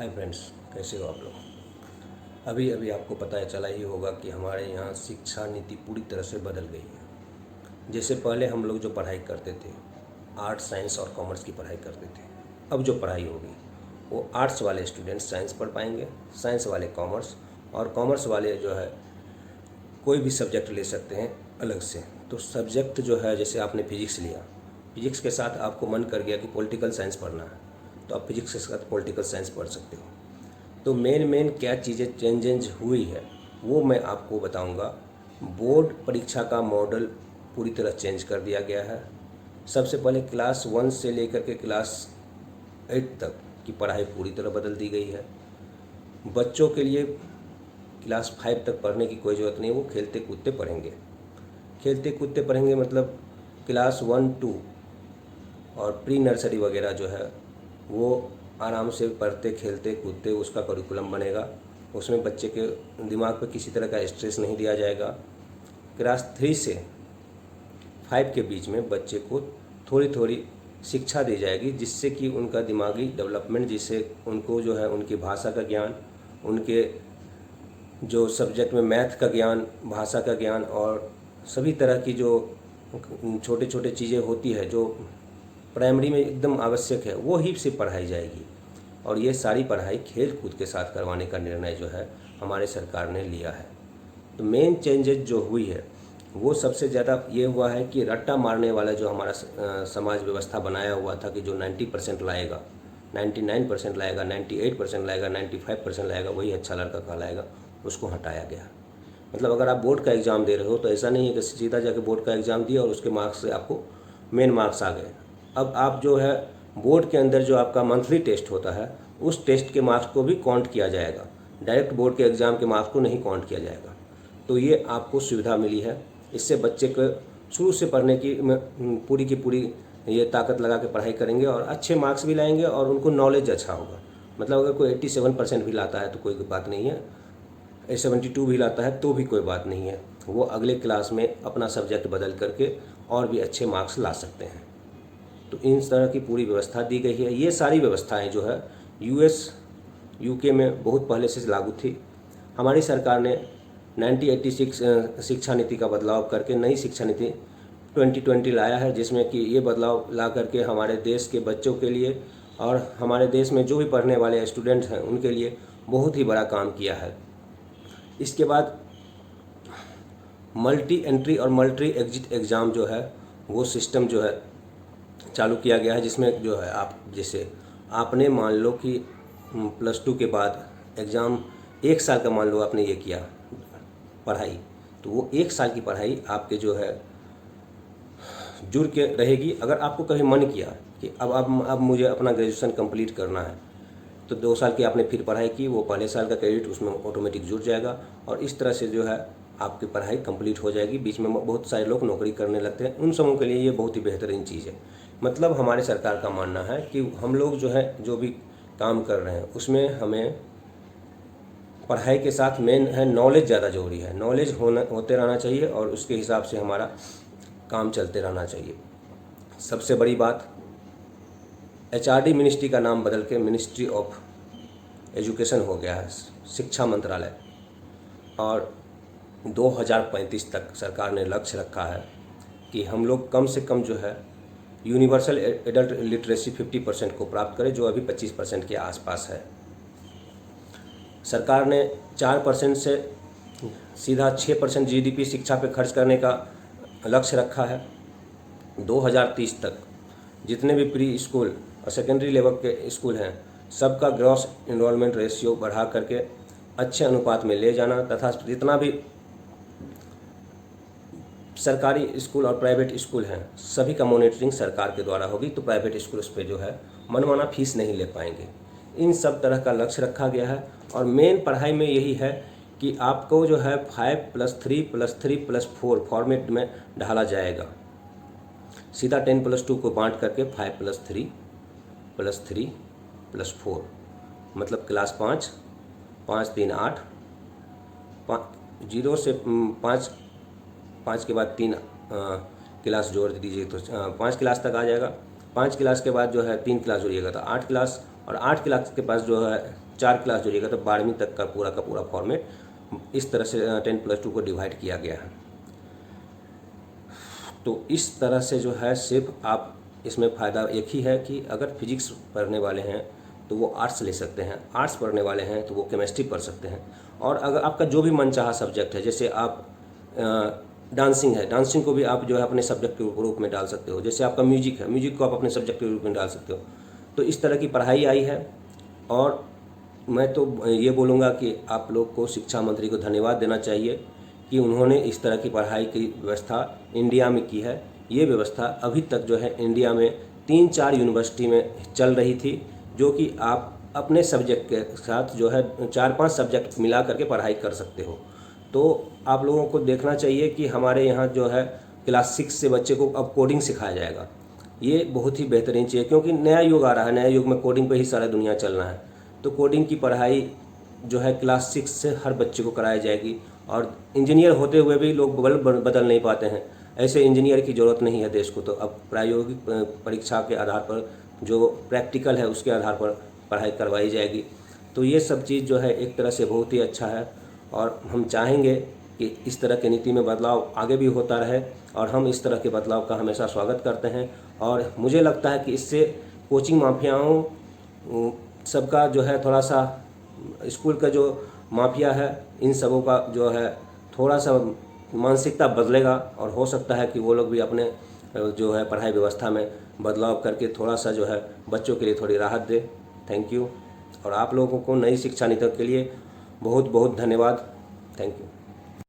Hi friends, कैसे हो आप लोग। अभी अभी आपको पता चला ही होगा कि हमारे यहाँ शिक्षा नीति पूरी तरह से बदल गई है। जैसे पहले हम लोग जो पढ़ाई करते थे, आर्ट्स साइंस और कॉमर्स की पढ़ाई करते थे, अब जो पढ़ाई होगी वो आर्ट्स वाले स्टूडेंट्स साइंस पढ़ पाएंगे, साइंस वाले कॉमर्स, और कॉमर्स वाले जो है कोई भी सब्जेक्ट ले सकते हैं अलग से। तो सब्जेक्ट जो है, जैसे आपने फिजिक्स लिया, फिजिक्स के साथ आपको मन कर गया कि पॉलिटिकल साइंस पढ़ना है, तो आप फिजिक्स के साथ पॉलिटिकल साइंस पढ़ सकते हो। तो मेन क्या चीज़ें चेंजेज हुई है वो मैं आपको बताऊंगा। बोर्ड परीक्षा का मॉडल पूरी तरह चेंज कर दिया गया है। सबसे पहले क्लास 1 से लेकर के क्लास 8 तक की पढ़ाई पूरी तरह बदल दी गई है। बच्चों के लिए क्लास 5 तक पढ़ने की कोई ज़रूरत नहीं, वो खेलते कूदते पढ़ेंगे। खेलते कूदते पढ़ेंगे मतलब क्लास 1 2 और प्री नर्सरी वगैरह जो है वो आराम से पढ़ते खेलते कूदते उसका करिकुलम बनेगा। उसमें बच्चे के दिमाग पर किसी तरह का स्ट्रेस नहीं दिया जाएगा। क्लास 3 से 5 के बीच में बच्चे को थोड़ी थोड़ी शिक्षा दी जाएगी, जिससे कि उनका दिमागी डेवलपमेंट, जिससे उनको जो है उनकी भाषा का ज्ञान, उनके जो सब्जेक्ट में मैथ का ज्ञान, भाषा का ज्ञान और सभी तरह की जो छोटे छोटे चीज़ें होती है जो प्राइमरी में एकदम आवश्यक है, वो ही से पढ़ाई जाएगी। और ये सारी पढ़ाई खेल कूद के साथ करवाने का निर्णय जो है हमारे सरकार ने लिया है। तो मेन चेंजेज जो हुई है वो सबसे ज़्यादा ये हुआ है कि रट्टा मारने वाला जो हमारा समाज व्यवस्था बनाया हुआ था कि जो 90% लाएगा, 99% लाएगा, 98% लाएगा, 95% लाएगा, वही अच्छा लड़का कहलाएगा, उसको हटाया गया। मतलब अगर आप बोर्ड का एग्ज़ाम दे रहे हो तो ऐसा नहीं है कि सीधा जाके बोर्ड का एग्ज़ाम दिया और उसके मार्क्स से आपको मेन मार्क्स आ गए। अब आप जो है बोर्ड के अंदर जो आपका मंथली टेस्ट होता है उस टेस्ट के मार्क्स को भी काउंट किया जाएगा, डायरेक्ट बोर्ड के एग्ज़ाम के मार्क्स को नहीं काउंट किया जाएगा। तो ये आपको सुविधा मिली है। इससे बच्चे को शुरू से पढ़ने की पूरी ये ताकत लगा के पढ़ाई करेंगे और अच्छे मार्क्स भी लाएंगे और उनको नॉलेज अच्छा होगा। मतलब अगर कोई 87% भी लाता है तो कोई बात नहीं है, 72 भी लाता है तो भी कोई बात नहीं है, वो अगले क्लास में अपना सब्जेक्ट बदल करके और भी अच्छे मार्क्स ला सकते हैं। तो इन तरह की पूरी व्यवस्था दी गई है। ये सारी व्यवस्थाएं जो है यूएस यूके में बहुत पहले से लागू थी। हमारी सरकार ने 1986 शिक्षा नीति का बदलाव करके नई शिक्षा नीति 2020 लाया है, जिसमें कि ये बदलाव ला करके हमारे देश के बच्चों के लिए और हमारे देश में जो भी पढ़ने वाले स्टूडेंट्स हैं उनके लिए बहुत ही बड़ा काम किया है। इसके बाद मल्टी एंट्री और मल्टी एग्जिट एग्ज़ाम जो है वो सिस्टम जो है चालू किया गया है, जिसमें जो है आप जैसे आपने मान लो कि +2 के बाद एग्ज़ाम 1 साल का मान लो आपने ये किया पढ़ाई, तो वो 1 साल की पढ़ाई आपके जो है जुड़ के रहेगी। अगर आपको कभी मन किया कि अब मुझे अपना ग्रेजुएशन कंप्लीट करना है, तो 2 साल की आपने फिर पढ़ाई की, वो पहले साल का क्रेडिट उसमें ऑटोमेटिक जुड़ जाएगा और इस तरह से जो है आपकी पढ़ाई कंप्लीट हो जाएगी। बीच में बहुत सारे लोग नौकरी करने लगते हैं, उन समूह के लिए ये बहुत ही बेहतरीन चीज़ है। मतलब हमारे सरकार का मानना है कि हम लोग जो है जो भी काम कर रहे हैं उसमें हमें पढ़ाई के साथ मेन है नॉलेज ज़्यादा जरूरी है। नॉलेज होते रहना चाहिए और उसके हिसाब से हमारा काम चलते रहना चाहिए। सबसे बड़ी बात, HRD मिनिस्ट्री का नाम बदल के मिनिस्ट्री ऑफ एजुकेशन हो गया है, शिक्षा मंत्रालय। और 2035 तक सरकार ने लक्ष्य रखा है कि हम लोग कम से कम जो है यूनिवर्सल एडल्ट लिटरेसी 50% को प्राप्त करें, जो अभी 25% के आसपास है। सरकार ने 4% से सीधा 6% GDP शिक्षा पे खर्च करने का लक्ष्य रखा है। 2030 तक जितने भी प्री स्कूल और सेकेंडरी लेवल के स्कूल हैं सबका ग्रॉस एनरोलमेंट रेशियो बढ़ा करके अच्छे अनुपात में ले जाना, तथा जितना भी सरकारी स्कूल और प्राइवेट स्कूल हैं सभी का मॉनिटरिंग सरकार के द्वारा होगी। तो प्राइवेट स्कूल उस पर जो है मनमाना फीस नहीं ले पाएंगे। इन सब तरह का लक्ष्य रखा गया है। और मेन पढ़ाई में यही है कि आपको जो है 5+3+3+4 फॉर्मेट में ढाला जाएगा। सीधा 10+2 को बांट करके 5+3+3+4 मतलब क्लास 5, 5 3 8, 0 से 5 के बाद 3 क्लास जोड़ दीजिए तो 5 क्लास तक आ जाएगा। 5 क्लास के बाद जो है 3 क्लास जोड़िएगा तो 8 क्लास और 8 क्लास के पास जो है 4 क्लास जोड़िएगा तो 12वीं तक का पूरा फॉर्मेट इस तरह से 10+2 को डिवाइड किया गया है। तो इस तरह से जो है सिर्फ आप इसमें फ़ायदा एक ही है कि अगर फिजिक्स पढ़ने वाले हैं तो वो आर्ट्स ले सकते हैं, आर्ट्स पढ़ने वाले हैं तो वो केमिस्ट्री पढ़ सकते हैं। और अगर आपका जो भी मनचाहा सब्जेक्ट है, जैसे आप डांसिंग है, डांसिंग को भी आप जो है अपने सब्जेक्ट के रूप में डाल सकते हो। जैसे आपका म्यूजिक है, म्यूजिक को आप अपने सब्जेक्ट के रूप में डाल सकते हो। तो इस तरह की पढ़ाई आई है और मैं तो ये बोलूँगा कि आप लोग को शिक्षा मंत्री को धन्यवाद देना चाहिए कि उन्होंने इस तरह की पढ़ाई की व्यवस्था इंडिया में की है। ये व्यवस्था अभी तक जो है इंडिया में 3-4 यूनिवर्सिटी में चल रही थी, जो कि आप अपने सब्जेक्ट के साथ जो है 4-5 सब्जेक्ट मिला करके पढ़ाई कर सकते हो। तो आप लोगों को देखना चाहिए कि हमारे यहाँ जो है क्लास 6 से बच्चे को अब कोडिंग सिखाया जाएगा। ये बहुत ही बेहतरीन चीज़ है, क्योंकि नया युग आ रहा है, नया युग में कोडिंग पे ही सारा दुनिया चलना है। तो कोडिंग की पढ़ाई जो है क्लास 6 से हर बच्चे को कराई जाएगी। और इंजीनियर होते हुए भी लोग बदल नहीं पाते हैं, ऐसे इंजीनियर की ज़रूरत नहीं है देश को। तो अब प्रायोगिक परीक्षा के आधार पर, जो प्रैक्टिकल है उसके आधार पर पढ़ाई करवाई जाएगी। तो ये सब चीज़ जो है एक तरह से बहुत ही अच्छा है और हम चाहेंगे कि इस तरह की नीति में बदलाव आगे भी होता रहे और हम इस तरह के बदलाव का हमेशा स्वागत करते हैं। और मुझे लगता है कि इससे कोचिंग माफियाओं सबका जो है थोड़ा सा, स्कूल का जो माफिया है इन सबों का जो है थोड़ा सा मानसिकता बदलेगा और हो सकता है कि वो लोग भी अपने जो है पढ़ाई व्यवस्था में बदलाव करके थोड़ा सा जो है बच्चों के लिए थोड़ी राहत दे। Thank you. और आप लोगों को नई शिक्षा नीति के लिए बहुत बहुत धन्यवाद। Thank you.